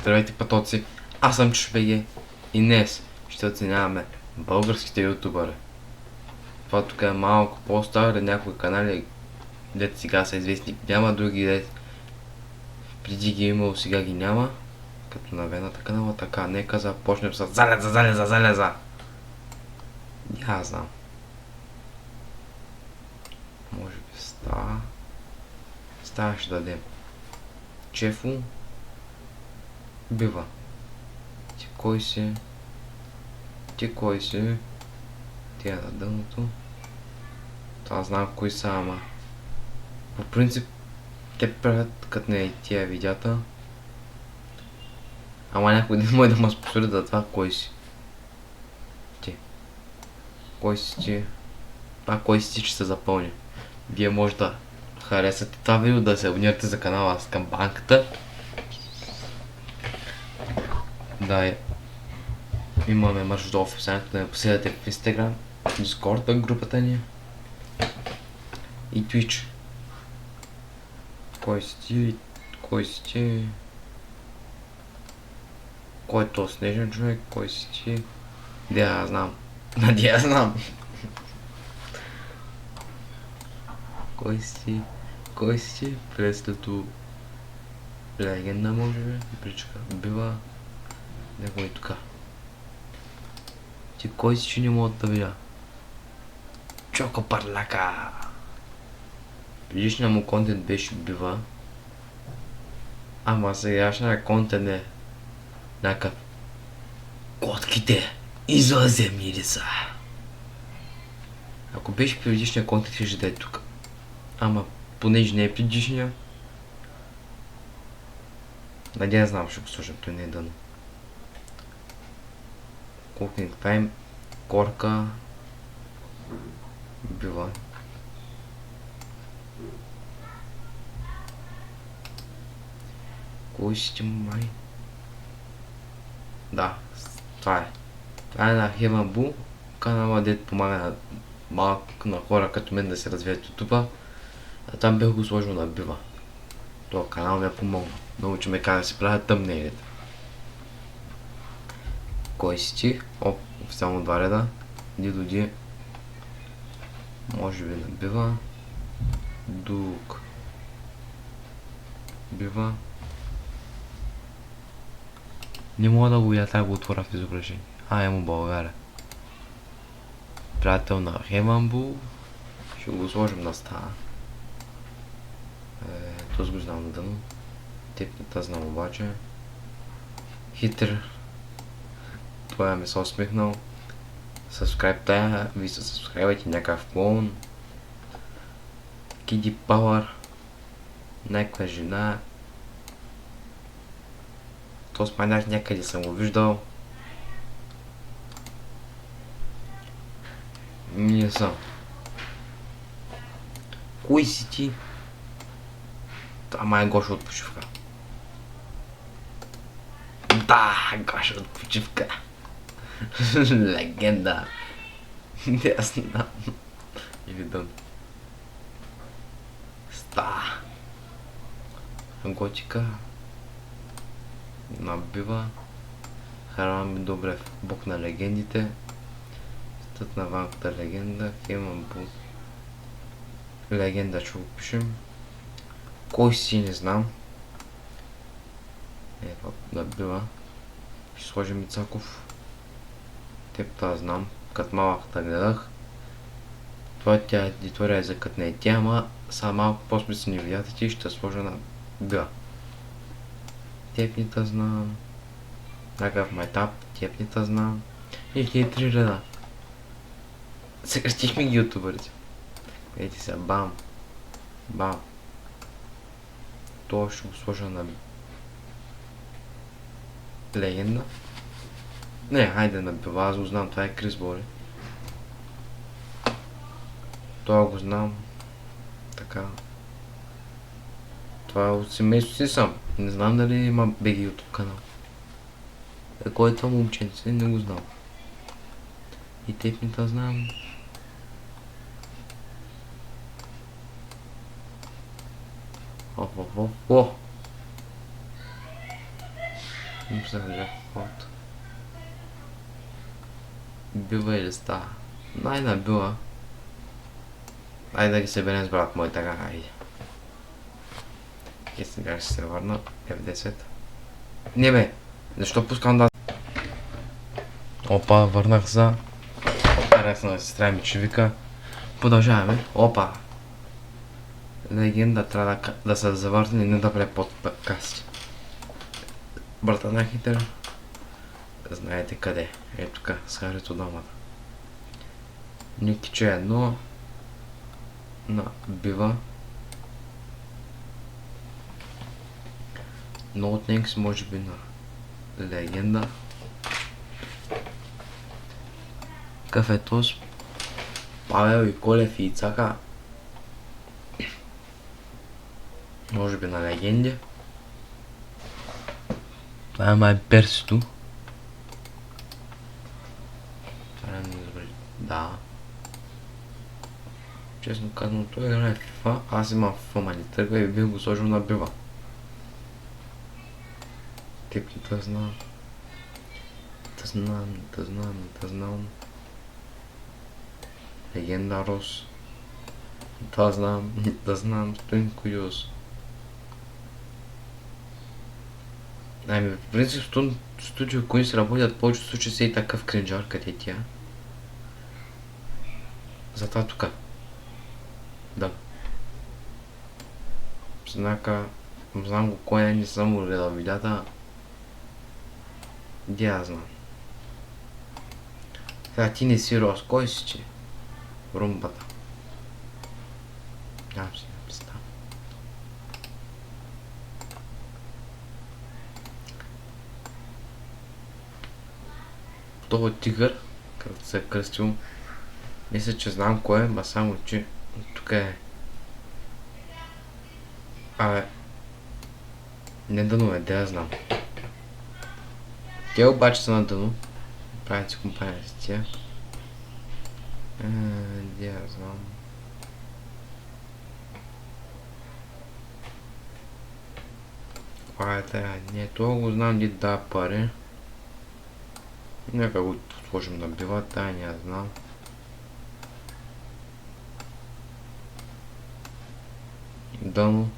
Здравейте, патоци! Аз съм Чушбеге и днес ще оценяваме българските ютубъри. Това тук е малко по-стар, някои канали, дето сега са известни, няма други, дето преди ги имало, сега ги няма. Като на Вената канала, така, нека започнем с залеза! Я знам. Може би става ще дадем. Чефо бива. Ти кой си? Тя на дъното. Това знам кои са, ама по принцип те правят като не и тия видеята. Ама някой ден може да ме способят за това кой си. Ти. Кой си ти? Кой си ти, че се запълни. Вие може да харесате това видео, да се абонирате за канала с камбанката. Да, имаме марш до офисането, да ме последвате в Instagram, Discord, групата ни и Twitch. Кой си ти? Кой е то снежен човек? Кой си ти? Я знам. Кой си ти? Преслето легенда, може би? Бричка бива. Него и тука. Ти кой си, че не мога да видя? Чоко парлака! Предишния му контент беше бива. Ама сегашния контент е някакъв котките извънземни са. Ако беше предишния контент, ще да е тук. Ама понеже не е предишния, не знам, ще го слушам, той не е дъно. Cooking Time, корка, бива. Кой си ти, май? Да, това е. Това е на Heaven Boo, канала, дето помага на хора като мен да се развият ютуба. А там бях го сложил на бива. Това канал ми е помогна. Научи ме как да си правят тъмнелите. Кой си ти? Официално 2 реда. Ди. Може би набива. Дук. Бива. Не мога да го видя, трябва да го отворя в изображение. Емо България. Приятел на Хеманбу. Ще го сложим на стана. Този го знам на дъно. Тепната знам обаче. Хитър. Това ми се усмихнал. Subscribe тая, ви се subscribe-айте някакъв клоун. Киди Пауър. Някаква жена. То спайнах някъде съм го виждал. Не съм. Кой си ти? Ама е Гоша от почивка. Да, Гоша от почивка. Легенда. Не знам. Или дън. Готика. Набива. Харам Добрев. Бог на легендите. Стът на ванката легенда. Хеманбу. Легенда ще го пишем. Кой си не знам. Това набива. Ще сложим Ицаков. Тепта знам. Като малката гледах. Това тя едитория е за кът не е тя, ама са малко по-смислени видеята и ще сложа на Г. Тепнита знам. Някакъв майтап, тепнита знам. И 3 реда. Съкратихме ги ютубърите. Ейте сега, бам. Това ще го сложа на легенда. Не, хайде набива, аз го знам, това е Крис Бори. Това го знам. Така. Това от семейството си съм. Не знам дали има BG YouTube канал. Кой е това момченце? Не го знам. И тепнита знам. за от. Бива или става? Най-на била. Айде да ги съберем с брат мой, така, айде. И сега ще се върна. F10. Не бе! Защо пускам да... Опа, върнах за... Карах на сестра ми, че вика. Продължаваме. Опа! Легенда трябва да се завърне и не да прави подкасти. Брата на Хитър. Знаете къде. Ето тук, с Харито домата. Никиче 1 на бива. Ноутнекс може би на легенда. Кафетос. Павел и Колев и Ицака. Може би на легенди. Това е май персито. Това не е добре. Да. Честно казвам, той играе FIFA, аз имам FIFA, ма не тръгва и бих го сложил на бива. Тип не да знам. Да знам. Легенда Рос. Да знам, Стуин Куйос. Ами, в принцип, студио Queens работят повечето случаи си и такъв кринжар, къде тя. Затова тука. Да. Знака, знам го кой не съм го гледал видеята. Де я знам. Сега ти не си Рос, кой си че? Румбата. Нямам си представа. Това тигър, като се е кръстил, мисля, че знам кой е, ма само че тук е... Не дъно е, да я знам. Те обаче са на дъно. Правят си компания с тия. Да я знам. Това е тая. Не, това го знам ли да пари. Нека го сложим на бива, тая не я знам. Дъно.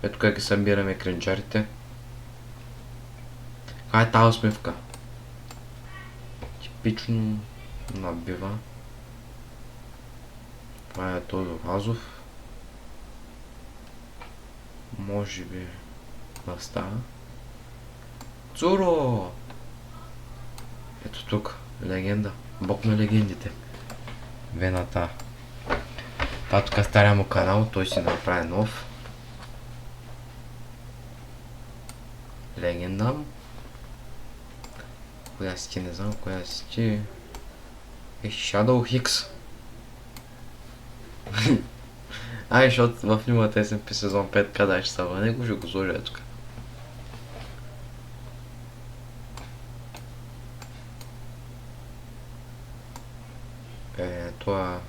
Ето как ги събираме кринчарите. Каква е тази усмивка? Типично набива. Това е Тодор Азов. Може би настава. Цуро! Ето тук, легенда. Бог на легендите. Вената. Това тук е стария му канал, той си направи нов. Легенда. Коя си ти, не знам коя си ти. Е Shadow Hicks. Ай, защото в Нюмата SMP сезон 5 къде ще става, него ще го сложа тук. Това...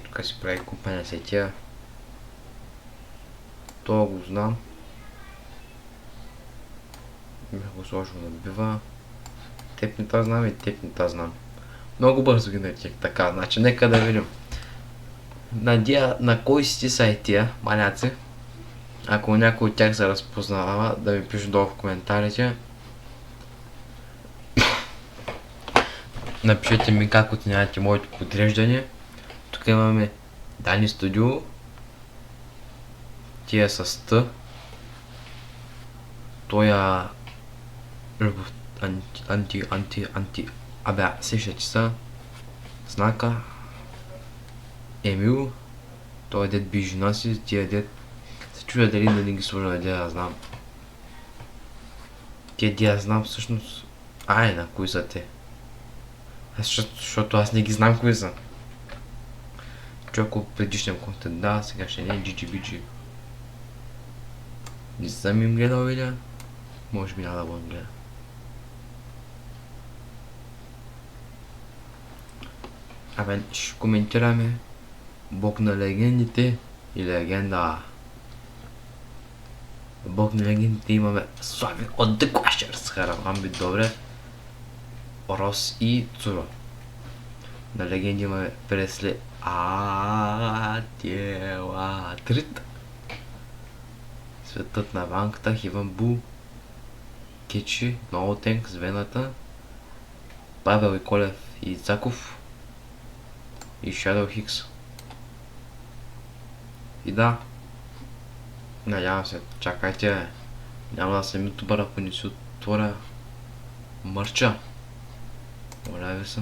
тук си прави компания с тия. Това го знам. Бях го сложил на бива. Теб не та знам и теб не та знам. Много бързо ги наречих така, значи нека да видим. Надя на кой си са тия маняци. Ако някой от тях се разпознава, да ми пише долу в коментарите. Напишете ми как оценявате моето подреждане. Тук имаме Дани Студио. Тия с Т. Тоя... Любов... Анти... Абе, сещате са. Знака. Емил. Той дед би жена си, тия дед. Се чудя дали да не ги сложа на деда, знам. Тия деда знам всъщност. На кои са те? Защото аз не ги знам кои са. Чоко предишния контент, да, сега ще не е GGBG. Не съм им гледал видео. Може би няма да го гледа. Абе, ще коментираме Бог на легендите и легенда. Бог на легендите имаме Слави от The Clashers, Харамамби Добрев, Рос и Цуро. На легенди имаме Пресли Ателатрит, Светът на банката, Хиван Бу, Кечи, Ноутенк, Звената, Павел и Колев и Ицаков и Shadow Хикс. И да, надявам се, чакайте, няма да съм ютубър, ако не си отворя мърча. Моля ви се.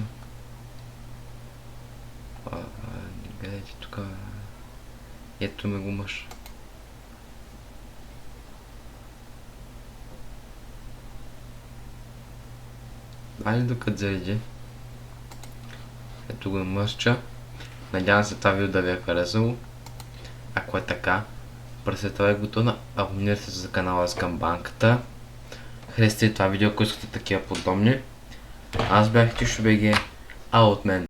Гледайте тук. Ето ме го мъж. Айде докато зареди. Ето го е мъжча. Надявам се това видео да ви е харесало. Ако е така, пресетвай бутона, абонирайте се за канала с камбанката. Харесайте това видео, ако искате такива подобни. Аз бях Тишо БГ, а от мен